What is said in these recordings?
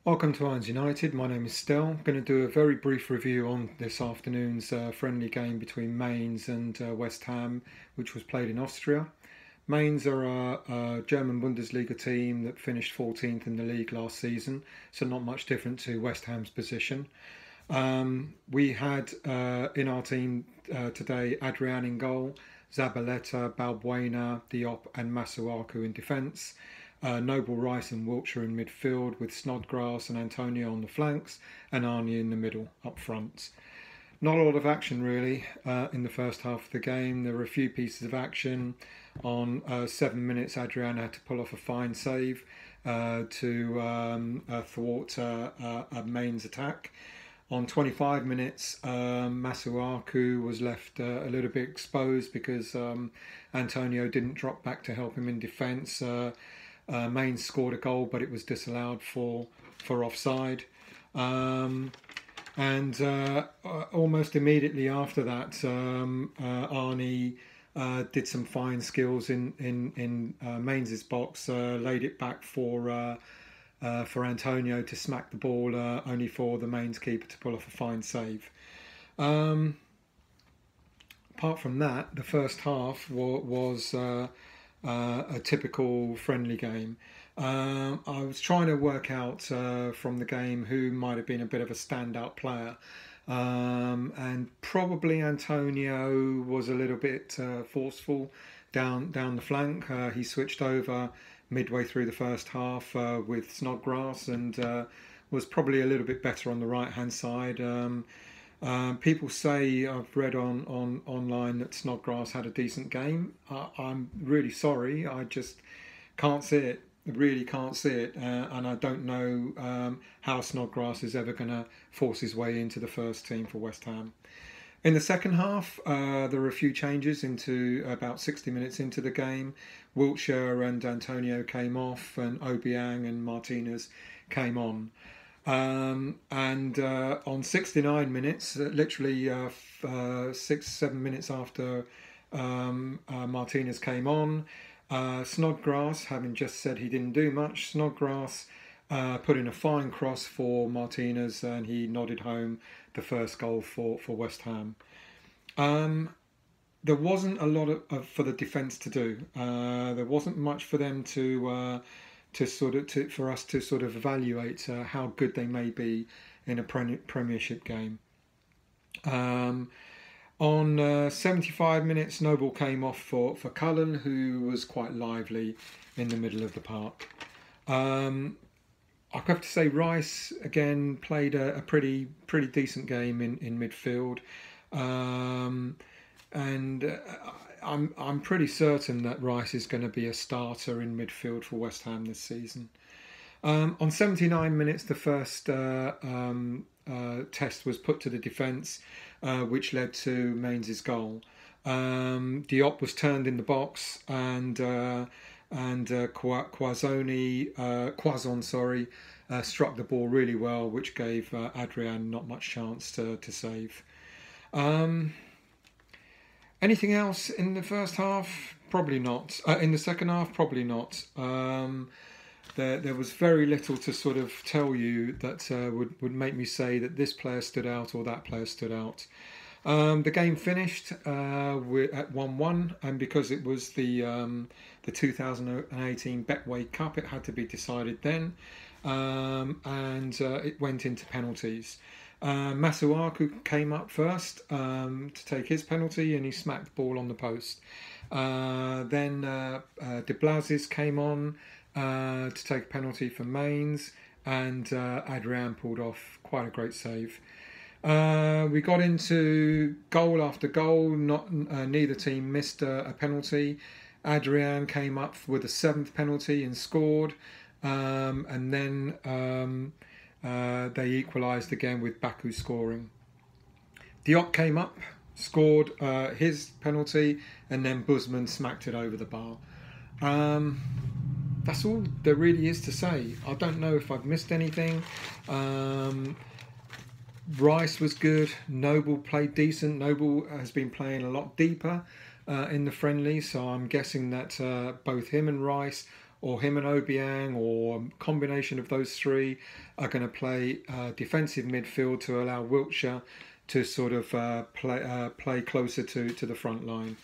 Welcome to Irons United. My name is Stel. I'm going to do a very brief review on this afternoon's friendly game between Mainz and West Ham, which was played in Austria. Mainz are a German Bundesliga team that finished 14th in the league last season, so not much different to West Ham's position. We had in our team today Adrian in goal, Zabaleta, Balbuena, Diop and Masuaku in defence. Noble, Rice and Wiltshire in midfield with Snodgrass and Antonio on the flanks and Arnie in the middle up front. Not a lot of action really in the first half of the game. There were a few pieces of action. On 7 minutes, Adrian had to pull off a fine save to thwart a Mainz attack. On 25 minutes, Masuaku was left a little bit exposed because Antonio didn't drop back to help him in defence. Mainz scored a goal, but it was disallowed for offside. Almost immediately after that, Arnie did some fine skills in Mainz's box, laid it back for Antonio to smack the ball, only for the Mainz keeper to pull off a fine save. Apart from that, the first half was a typical friendly game. I was trying to work out from the game who might have been a bit of a standout player. And probably Antonio was a little bit forceful down the flank. He switched over midway through the first half with Snodgrass and was probably a little bit better on the right hand side. People say, I've read online that Snodgrass had a decent game. I'm really sorry, I just can't see it. Really can't see it, and I don't know how Snodgrass is ever going to force his way into the first team for West Ham. In the second half, there were a few changes into about 60 minutes into the game. Wiltshire and Antonio came off, and Obiang and Martinez came on. On 69 minutes, literally 6-7 minutes after Martinez came on, Snodgrass, having just said he didn't do much, Snodgrass put in a fine cross for Martinez and he nodded home the first goal for West Ham. There wasn't a lot for the defence to do. There wasn't much for them for us to sort of evaluate how good they may be in a Premiership game. On 75 minutes, Noble came off for Cullen, who was quite lively in the middle of the park. I have to say Rice again played a pretty decent game in midfield, I'm pretty certain that Rice is going to be a starter in midfield for West Ham this season. On 79 minutes, the first test was put to the defence, which led to Mainz's goal. Diop was turned in the box, and Quazon struck the ball really well, which gave Adrian not much chance to save. Anything else in the first half? Probably not. In the second half? Probably not. There was very little to sort of tell you that would make me say that this player stood out or that player stood out. The game finished at 1-1, and because it was the 2018 Betway Cup, it had to be decided then, and it went into penalties. Masuaku came up first to take his penalty, and he smacked the ball on the post. Then De Blazes came on to take a penalty for Mainz, and Adrian pulled off quite a great save. We got into goal after goal. Neither team missed a penalty. Adrian came up with a 7th penalty and scored, and then they equalised again with Baku scoring. Diop came up, scored his penalty, and then Busman smacked it over the bar. That's all there really is to say. I don't know if I've missed anything. Rice was good. Noble played decent. Noble has been playing a lot deeper in the friendly, so I'm guessing that both him and Rice or him and Obiang, or a combination of those three, are going to play defensive midfield to allow Wiltshire to sort of play closer to the front line.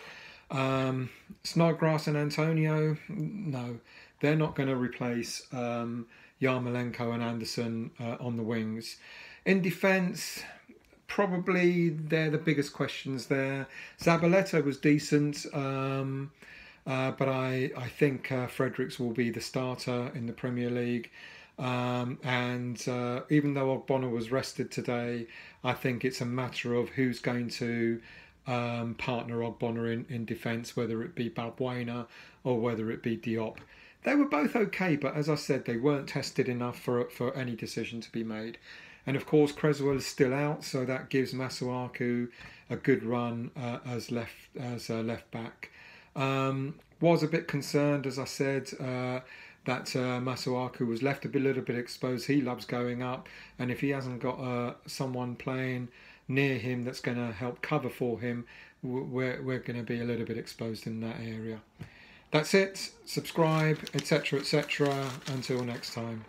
Snodgrass and Antonio, no, they're not going to replace Yarmolenko and Anderson on the wings. In defence, probably they're the biggest questions there. Zabaleta was decent, but I think Fredericks will be the starter in the Premier League. And even though Ogbonna was rested today, I think it's a matter of who's going to partner Ogbonna in defence, whether it be Balbuena or whether it be Diop. They were both okay, but as I said, they weren't tested enough for any decision to be made. And of course, Creswell is still out, so that gives Masuaku a good run as left back. Was a bit concerned, as I said, that Masuaku was left a little bit exposed. He loves going up, and if he hasn't got someone playing near him that's going to help cover for him, we're going to be a little bit exposed in that area. That's it. Subscribe, etc., etc. Until next time.